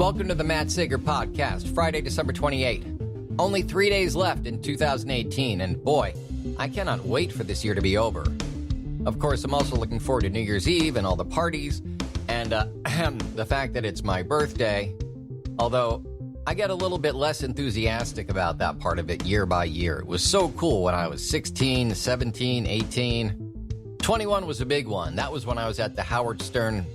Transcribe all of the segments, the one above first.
Welcome to the Matt Sager Podcast, Friday, December 28th. Only 3 days left in 2018, and boy, I cannot wait for this year to be over. Of course, I'm also looking forward to New Year's Eve and all the parties, and the fact that it's my birthday, although I get a little bit less enthusiastic about that part of it year by year. It was so cool when I was 16, 17, 18. 21 was a big one. That was when I was at the Howard Stern,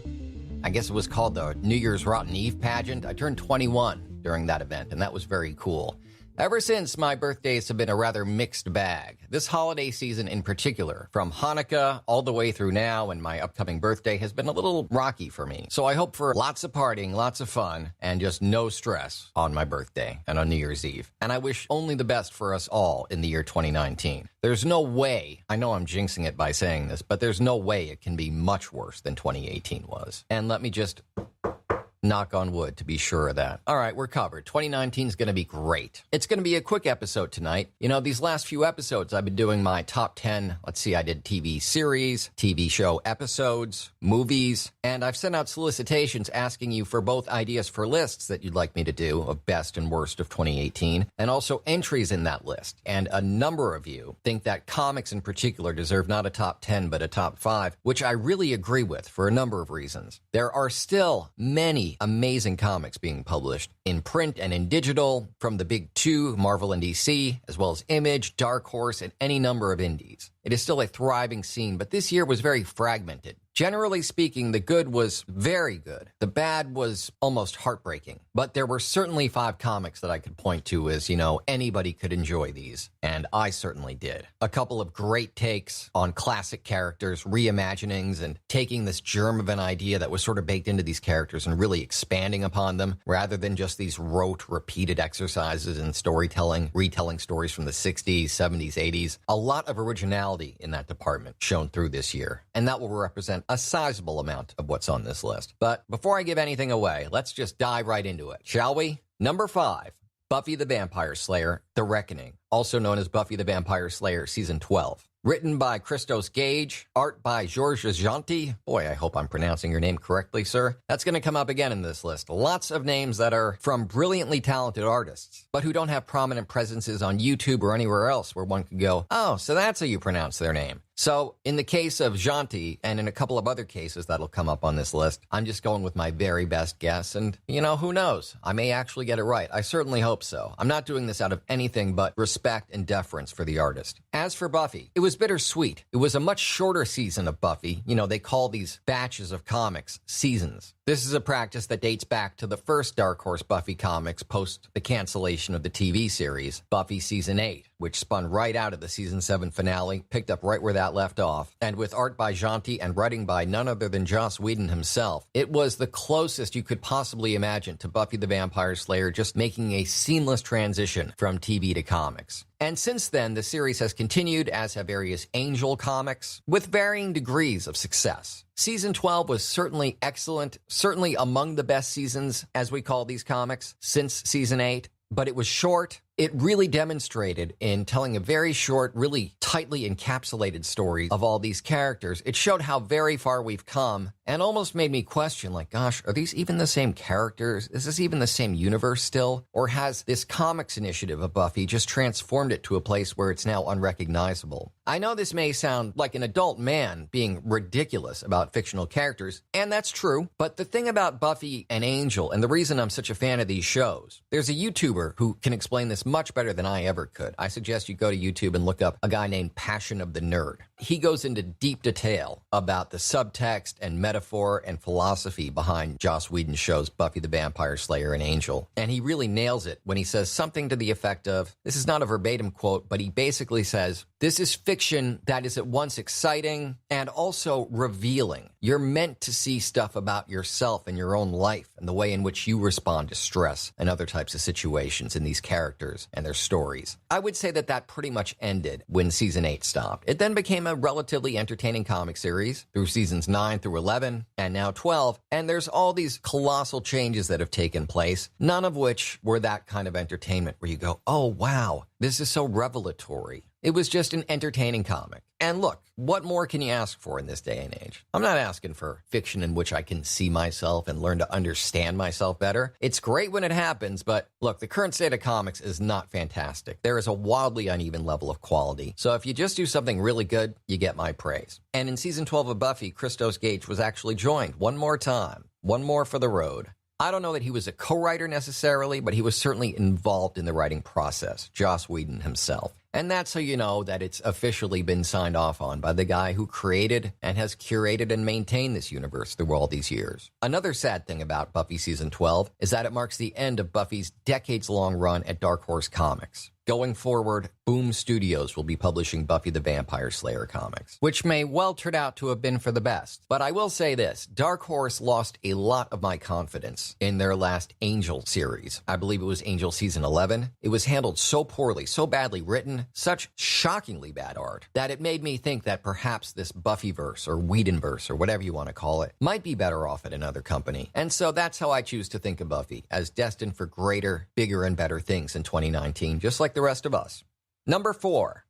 I guess it was called the New Year's Rotten Eve pageant. I turned 21 during that event, and that was very cool. Ever since, my birthdays have been a rather mixed bag. This holiday season in particular, from Hanukkah all the way through now and my upcoming birthday, has been a little rocky for me. So I hope for lots of partying, lots of fun, and just no stress on my birthday and on New Year's Eve. And I wish only the best for us all in the year 2019. There's no way, I know I'm jinxing it by saying this, but there's no way it can be much worse than 2018 was. And let me just knock on wood to be sure of that. All right, we're covered. 2019 is going to be great. It's going to be a quick episode tonight. You know, these last few episodes, I've been doing my top 10. Let's see, I did TV series, TV show episodes, movies, and I've sent out solicitations asking you for both ideas for lists that you'd like me to do of best and worst of 2018, and also entries in that list. And a number of you think that comics in particular deserve not a top 10, but a top 5, which I really agree with for a number of reasons. There are still many amazing comics being published in print and in digital from the big two, Marvel and DC, as well as Image, Dark Horse, and any number of indies. It is still a thriving scene, but this year was very fragmented. Generally speaking, the good was very good. The bad was almost heartbreaking. But there were certainly 5 comics that I could point to as, you know, anybody could enjoy these. And I certainly did. A couple of great takes on classic characters, reimaginings, and taking this germ of an idea that was sort of baked into these characters and really expanding upon them, rather than just these rote, repeated exercises in storytelling, retelling stories from the 60s, 70s, 80s. A lot of originality in that department shown through this year. And that will represent a sizable amount of what's on this list. But before I give anything away, let's just dive right into it, shall we? Number 5, Buffy the Vampire Slayer, The Reckoning, also known as Buffy the Vampire Slayer Season 12. Written by Christos Gage, art by Georges Jeanty. Boy, I hope I'm pronouncing your name correctly, sir. That's going to come up again in this list. Lots of names that are from brilliantly talented artists, but who don't have prominent presences on YouTube or anywhere else where one could go, oh, so that's how you pronounce their name. So in the case of Jeanty, and in a couple of other cases that'll come up on this list, I'm just going with my very best guess. And, you know, who knows? I may actually get it right. I certainly hope so. I'm not doing this out of anything but respect and deference for the artist. As for Buffy, it was bittersweet. It was a much shorter season of Buffy. You know, they call these batches of comics seasons. This is a practice that dates back to the first Dark Horse Buffy comics post the cancellation of the TV series, Buffy Season 8, which spun right out of the Season 7 finale, picked up right where that left off. And with art by Jeanty and writing by none other than Joss Whedon himself, it was the closest you could possibly imagine to Buffy the Vampire Slayer just making a seamless transition from TV to comics. And since then, the series has continued, as have various Angel comics, with varying degrees of success. Season 12 was certainly excellent, certainly among the best seasons, as we call these comics, since Season 8, but it was short. It really demonstrated in telling a very short, really tightly encapsulated story of all these characters. It showed how very far we've come and almost made me question, like, gosh, are these even the same characters? Is this even the same universe still? Or has this comics initiative of Buffy just transformed it to a place where it's now unrecognizable? I know this may sound like an adult man being ridiculous about fictional characters, and that's true. But the thing about Buffy and Angel, and the reason I'm such a fan of these shows, there's a YouTuber who can explain this much better than I ever could. I suggest you go to YouTube and look up a guy named Passion of the Nerd. He goes into deep detail about the subtext and metaphor and philosophy behind Joss Whedon's shows Buffy the Vampire Slayer and Angel. And he really nails it when he says something to the effect of, this is not a verbatim quote, but he basically says, this is fiction that is at once exciting and also revealing. You're meant to see stuff about yourself and your own life and the way in which you respond to stress and other types of situations in these characters and their stories. I would say that that pretty much ended when Season 8 stopped. It then became a relatively entertaining comic series through Seasons 9 through 11 and now 12, and there's all these colossal changes that have taken place, none of which were that kind of entertainment where you go, oh wow, this is so revelatory. It was just an entertaining comic. And look, what more can you ask for in this day and age? I'm not asking for fiction in which I can see myself and learn to understand myself better. It's great when it happens, but look, the current state of comics is not fantastic. There is a wildly uneven level of quality. So if you just do something really good, you get my praise. And in season 12 of Buffy, Christos Gage was actually joined one more time. One more for the road. I don't know that he was a co-writer necessarily, but he was certainly involved in the writing process, Joss Whedon himself. And that's how you know that it's officially been signed off on by the guy who created and has curated and maintained this universe through all these years. Another sad thing about Buffy Season 12 is that it marks the end of Buffy's decades-long run at Dark Horse Comics. Going forward, Boom Studios will be publishing Buffy the Vampire Slayer comics, which may well turn out to have been for the best. But I will say this, Dark Horse lost a lot of my confidence in their last Angel series. I believe it was Angel Season 11. It was handled so poorly, so badly written, such shockingly bad art, that it made me think that perhaps this Buffyverse or Whedonverse or whatever you want to call it might be better off at another company. And so that's how I choose to think of Buffy, as destined for greater, bigger, and better things in 2019, just like the rest of us. Number 4,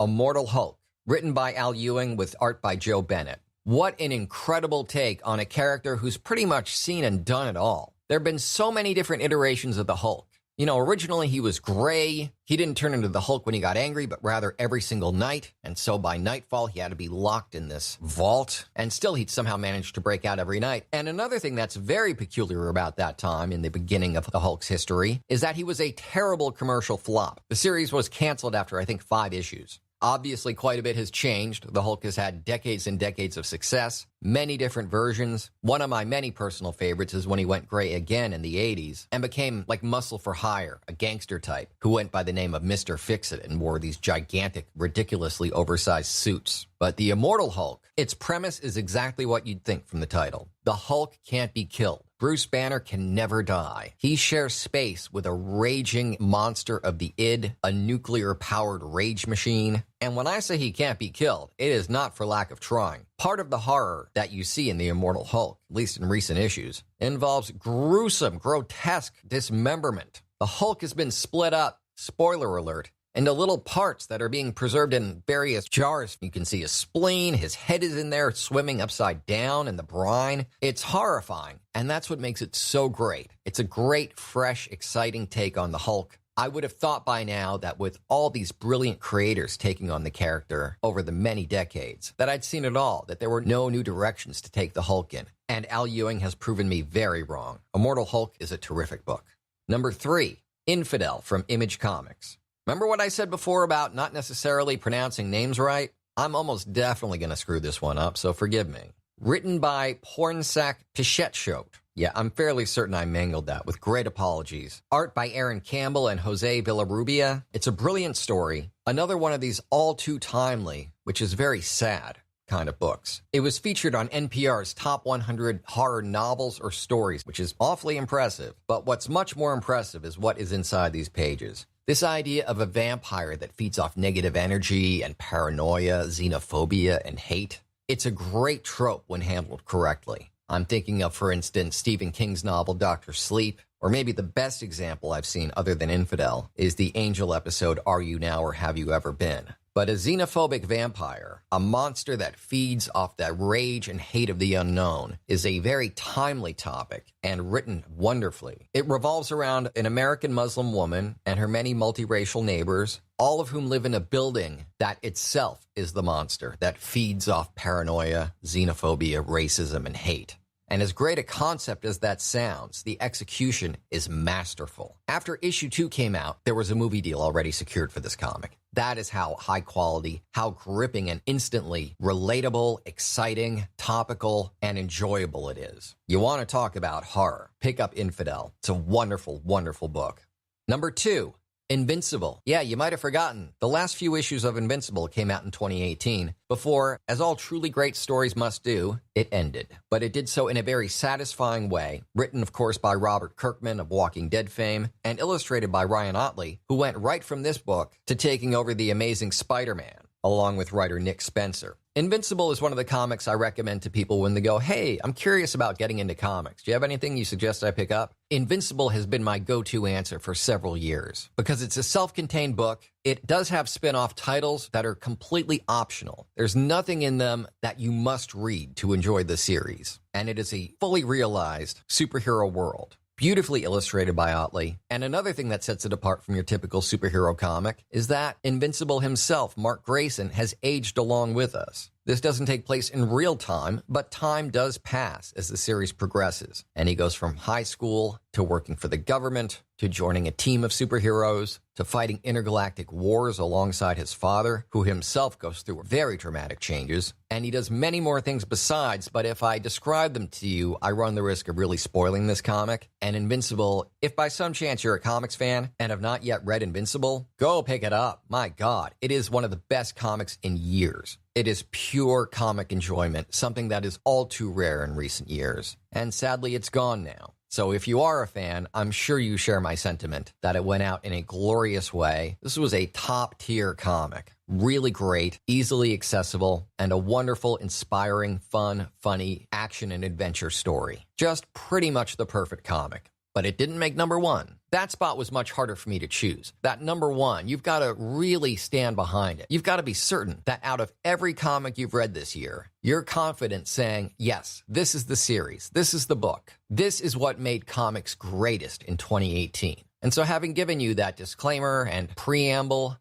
Immortal Hulk, written by Al Ewing with art by Joe Bennett. What an incredible take on a character who's pretty much seen and done it all. There have been so many different iterations of the Hulk. You know, originally he was gray. He didn't turn into the Hulk when he got angry, but rather every single night. And so by nightfall, he had to be locked in this vault. And still, he'd somehow manage to break out every night. And another thing that's very peculiar about that time in the beginning of the Hulk's history is that he was a terrible commercial flop. The series was canceled after, I think, 5 issues. Obviously, quite a bit has changed. The Hulk has had decades and decades of success, many different versions. One of my many personal favorites is when he went gray again in the 80s and became like Muscle for Hire, a gangster type who went by the name of Mr. Fix-It and wore these gigantic, ridiculously oversized suits. But the Immortal Hulk, its premise is exactly what you'd think from the title. The Hulk can't be killed. Bruce Banner can never die. He shares space with a raging monster of the id, a nuclear-powered rage machine. And when I say he can't be killed, it is not for lack of trying. Part of the horror that you see in the Immortal Hulk, at least in recent issues, involves gruesome, grotesque dismemberment. The Hulk has been split up, spoiler alert, into little parts that are being preserved in various jars. You can see his spleen, his head is in there swimming upside down in the brine. It's horrifying, and that's what makes it so great. It's a great, fresh, exciting take on the Hulk. I would have thought by now that with all these brilliant creators taking on the character over the many decades, that I'd seen it all, that there were no new directions to take the Hulk in. And Al Ewing has proven me very wrong. Immortal Hulk is a terrific book. Number 3, Infidel from Image Comics. Remember what I said before about not necessarily pronouncing names right? I'm almost definitely going to screw this one up, so forgive me. Written by Pornsak Pichetshote. Yeah, I'm fairly certain I mangled that, with great apologies. Art by Aaron Campbell and Jose Villarrubia. It's a brilliant story. Another one of these all too timely, which is very sad, kind of books. It was featured on NPR's Top 100 Horror Novels or Stories, which is awfully impressive. But what's much more impressive is what is inside these pages. This idea of a vampire that feeds off negative energy and paranoia, xenophobia, and hate. It's a great trope when handled correctly. I'm thinking of, for instance, Stephen King's novel Dr. Sleep, or maybe the best example I've seen other than Infidel is the Angel episode Are You Now or Have You Ever Been? But a xenophobic vampire, a monster that feeds off that rage and hate of the unknown, is a very timely topic and written wonderfully. It revolves around an American Muslim woman and her many multiracial neighbors, all of whom live in a building that itself is the monster that feeds off paranoia, xenophobia, racism, and hate. And as great a concept as that sounds, the execution is masterful. After issue 2 came out, there was a movie deal already secured for this comic. That is how high quality, how gripping and instantly relatable, exciting, topical, and enjoyable it is. You want to talk about horror? Pick up Infidel. It's a wonderful, wonderful book. Number 2. Invincible. Yeah, you might have forgotten. The last few issues of Invincible came out in 2018 before, as all truly great stories must do, it ended. But it did so in a very satisfying way, written, of course, by Robert Kirkman of Walking Dead fame, and illustrated by Ryan Ottley, who went right from this book to taking over The Amazing Spider-Man, along with writer Nick Spencer. Invincible is one of the comics I recommend to people when they go, hey, I'm curious about getting into comics. Do you have anything you suggest I pick up? Invincible has been my go-to answer for several years because it's a self-contained book. It does have spin-off titles that are completely optional. There's nothing in them that you must read to enjoy the series. And it is a fully realized superhero world. Beautifully illustrated by Otley. And another thing that sets it apart from your typical superhero comic is that Invincible himself, Mark Grayson, has aged along with us. This doesn't take place in real time, but time does pass as the series progresses. And he goes from high school to working for the government, to joining a team of superheroes, to fighting intergalactic wars alongside his father, who himself goes through very dramatic changes. And he does many more things besides, but if I describe them to you, I run the risk of really spoiling this comic. And Invincible, if by some chance you're a comics fan and have not yet read Invincible, go pick it up. My God, it is one of the best comics in years. It is pure comic enjoyment, something that is all too rare in recent years. And sadly, it's gone now. So if you are a fan, I'm sure you share my sentiment that it went out in a glorious way. This was a top-tier comic. Really great, easily accessible, and a wonderful, inspiring, fun, funny action and adventure story. Just pretty much the perfect comic. But it didn't make number one. That spot was much harder for me to choose. That number one, you've got to really stand behind it. You've got to be certain that out of every comic you've read this year, you're confident saying, yes, this is the series, this is the book, this is what made comics greatest in 2018. And so having given you that disclaimer and preamble,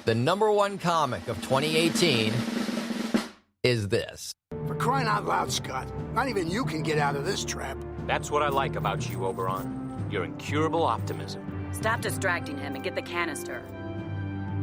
the number one comic of 2018 is this. For crying out loud, Scott, not even you can get out of this trap. That's what I like about you, Oberon. Your incurable optimism. Stop distracting him and get the canister.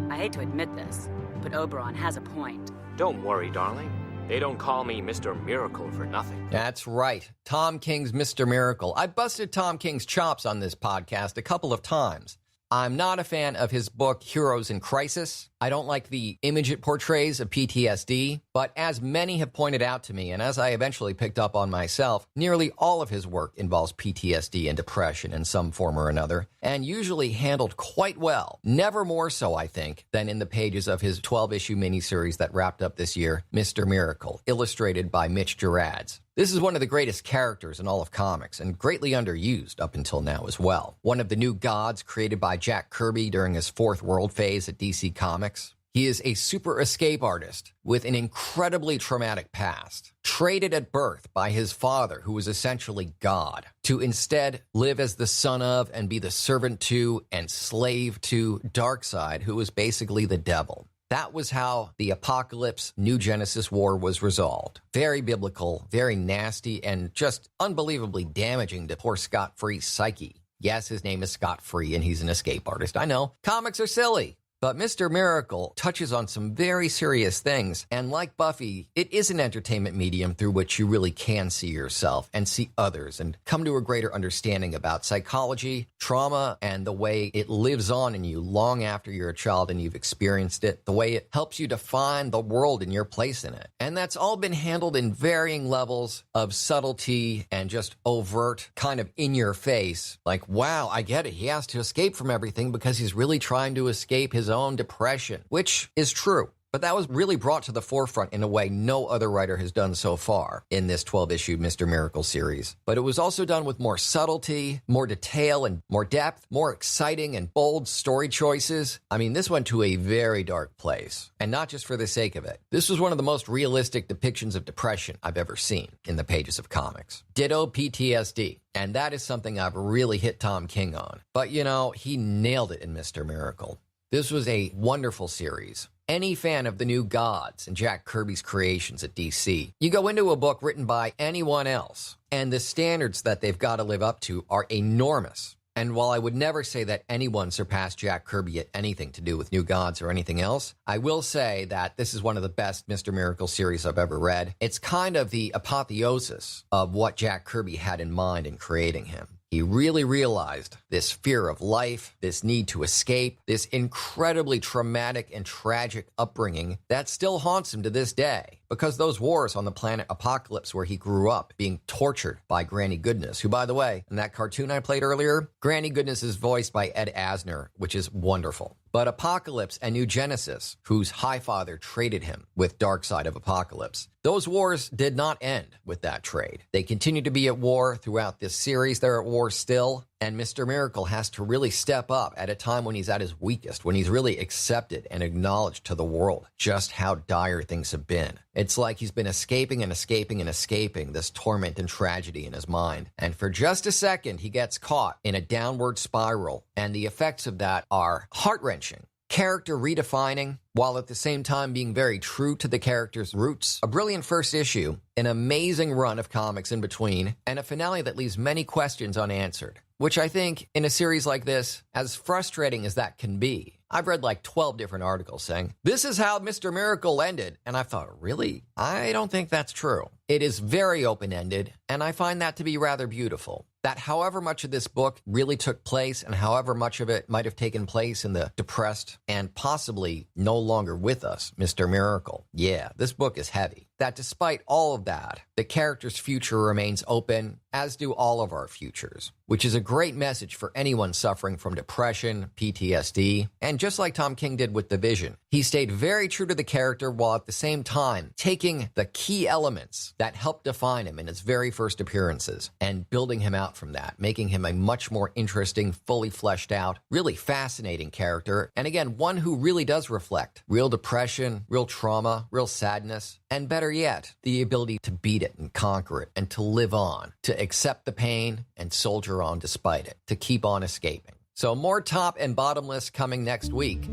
I hate to admit this, but Oberon has a point. Don't worry, darling. They don't call me Mr. Miracle for nothing. That's right. Tom King's Mr. Miracle. I busted Tom King's chops on this podcast a couple of times. I'm not a fan of his book, Heroes in Crisis. I don't like the image it portrays of PTSD, but as many have pointed out to me, and as I eventually picked up on myself, nearly all of his work involves PTSD and depression in some form or another, and usually handled quite well. Never more so, I think, than in the pages of his 12-issue miniseries that wrapped up this year, Mr. Miracle, illustrated by Mitch Gerads. This is one of the greatest characters in all of comics, and greatly underused up until now as well. One of the new gods created by Jack Kirby during his fourth world phase at DC Comics. He is a super escape artist with an incredibly traumatic past, traded at birth by his father, who was essentially God, to instead live as the son of and be the servant to and slave to Darkseid, who was basically the devil. That was how the Apocalypse New Genesis War was resolved. Very biblical, very nasty, and just unbelievably damaging to poor Scott Free's psyche. Yes, his name is Scott Free, and he's an escape artist. I know, comics are silly. But Mr. Miracle touches on some very serious things, and like Buffy, it is an entertainment medium through which you really can see yourself and see others and come to a greater understanding about psychology, trauma, and the way it lives on in you long after you're a child and you've experienced it, the way it helps you define the world and your place in it. And that's all been handled in varying levels of subtlety and just overt, kind of in your face. Like, wow, I get it. He has to escape from everything because he's really trying to escape his own depression, which is true. But that was really brought to the forefront in a way no other writer has done so far in this 12-issue Mr. Miracle series. But it was also done with more subtlety, more detail, and more depth, more exciting and bold story choices. I mean, this went to a very dark place, and not just for the sake of it. This was one of the most realistic depictions of depression I've ever seen in the pages of comics. Ditto PTSD. And that is something I've really hit Tom King on. But, you know, he nailed it in Mr. Miracle. This was a wonderful series. Any fan of the new gods and Jack Kirby's creations at DC, you go into a book written by anyone else, and the standards that they've got to live up to are enormous. And while I would never say that anyone surpassed Jack Kirby at anything to do with New Gods or anything else, I will say that this is one of the best Mr. Miracle series I've ever read. It's kind of the apotheosis of what Jack Kirby had in mind in creating him. He really realized this fear of life, this need to escape, this incredibly traumatic and tragic upbringing that still haunts him to this day. because those wars on the planet Apocalypse where he grew up being tortured by Granny Goodness, who, by the way, in that cartoon I played earlier, Granny Goodness is voiced by Ed Asner, which is wonderful. But Apocalypse and New Genesis, whose Highfather traded him with Darkseid of Apocalypse, those wars did not end with that trade. They continue to be at war throughout this series. They're at war still. And Mr. Miracle has to really step up at a time when he's at his weakest, when he's really accepted and acknowledged to the world just how dire things have been. It's like he's been escaping and escaping and escaping this torment and tragedy in his mind. And for just a second, he gets caught in a downward spiral. And the effects of that are heart-wrenching, character redefining, while at the same time being very true to the character's roots. A brilliant first issue, an amazing run of comics in between, and a finale that leaves many questions unanswered. Which I think, in a series like this, as frustrating as that can be, I've read like 12 different articles saying, this is how Mr. Miracle ended. And I thought, really? I don't think that's true. It is very open-ended, and I find that to be rather beautiful. That however much of this book really took place and however much of it might have taken place in the depressed and possibly no longer with us, Mr. Miracle. Yeah, this book is heavy. That despite all of that, the character's future remains open, as do all of our futures, which is a great message for anyone suffering from depression, PTSD, and just like Tom King did with The Vision, he stayed very true to the character while at the same time taking the key elements that helped define him in his very first appearances and building him out from that, making him a much more interesting, fully fleshed out, really fascinating character, and again, one who really does reflect real depression, real trauma, real sadness, and better yet, the ability to beat it and conquer it and to live on, to accept the pain and soldier on despite it, to keep on escaping. So more top and bottom lists coming next week.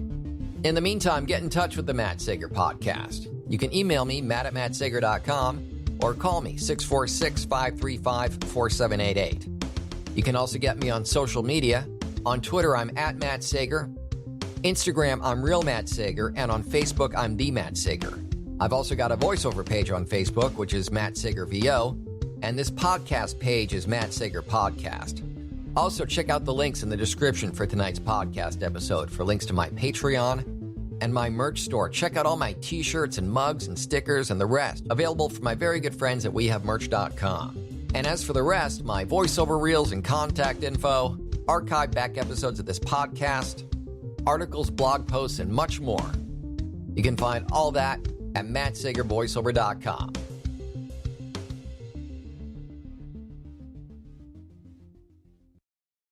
In the meantime, get in touch with the Matt Sager Podcast. You can email me, matt@mattsager.com, or call me, 646-535-4788. You can also get me on social media. On Twitter, I'm @MattSager. Instagram, I'm Real Matt Sager. And on Facebook, I'm The Matt Sager. I've also got a voiceover page on Facebook, which is Matt Sager VO. And this podcast page is Matt Sager Podcast. Also, check out the links in the description for tonight's podcast episode for links to my Patreon and my merch store. Check out all my t-shirts and mugs and stickers and the rest, available from my very good friends at WeHaveMerch.com. And as for the rest, my voiceover reels and contact info, archive back episodes of this podcast, articles, blog posts, and much more. You can find all that at MattSagerVoiceover.com.